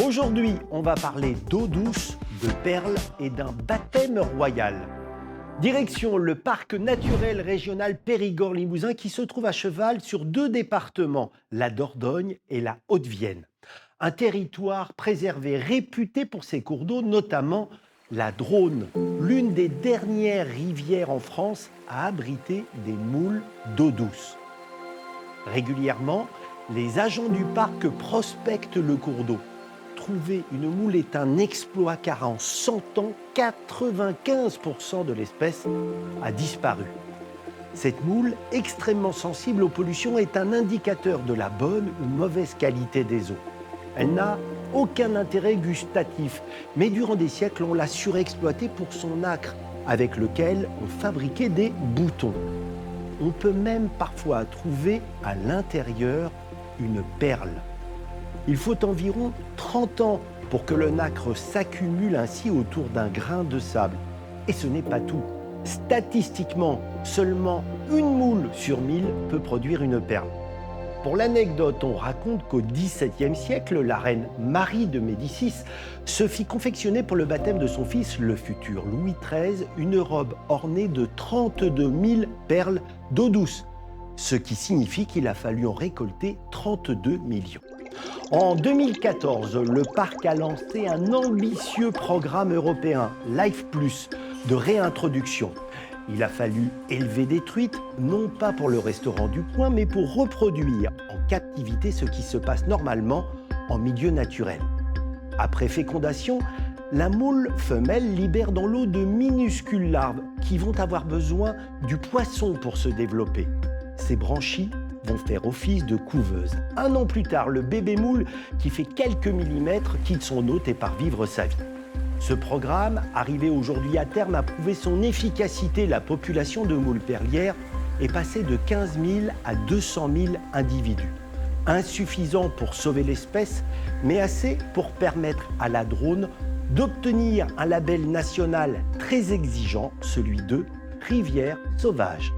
Aujourd'hui, on va parler d'eau douce, de perles et d'un baptême royal. Direction le parc naturel régional Périgord-Limousin qui se trouve à cheval sur deux départements, la Dordogne et la Haute-Vienne. Un territoire préservé réputé pour ses cours d'eau, notamment la Dronne, l'une des dernières rivières en France à abriter des moules d'eau douce. Régulièrement, les agents du parc prospectent le cours d'eau. Trouver une moule est un exploit car en 100 ans, 95% de l'espèce a disparu. Cette moule, extrêmement sensible aux pollutions, est un indicateur de la bonne ou mauvaise qualité des eaux. Elle n'a aucun intérêt gustatif, mais durant des siècles, on l'a surexploitée pour son nacre, avec lequel on fabriquait des boutons. On peut même parfois trouver à l'intérieur une perle. Il faut environ 30 ans pour que le nacre s'accumule ainsi autour d'un grain de sable. Et ce n'est pas tout. Statistiquement, seulement une moule sur 1000 peut produire une perle. Pour l'anecdote, on raconte qu'au XVIIe siècle, la reine Marie de Médicis se fit confectionner pour le baptême de son fils, le futur Louis XIII, une robe ornée de 32 000 perles d'eau douce, ce qui signifie qu'il a fallu en récolter 32 millions. En 2014, le parc a lancé un ambitieux programme européen, Life Plus, de réintroduction. Il a fallu élever des truites, non pas pour le restaurant du coin, mais pour reproduire en captivité ce qui se passe normalement en milieu naturel. Après fécondation, la moule femelle libère dans l'eau de minuscules larves qui vont avoir besoin du poisson pour se développer. Ces branchies vont faire office de couveuse. Un an plus tard, le bébé moule, qui fait quelques millimètres, quitte son hôte et part vivre sa vie. Ce programme, arrivé aujourd'hui à terme, a prouvé son efficacité. La population de moules perlières est passée de 15 000 à 200 000 individus. Insuffisant pour sauver l'espèce, mais assez pour permettre à la Dronne d'obtenir un label national très exigeant, celui de rivière sauvage.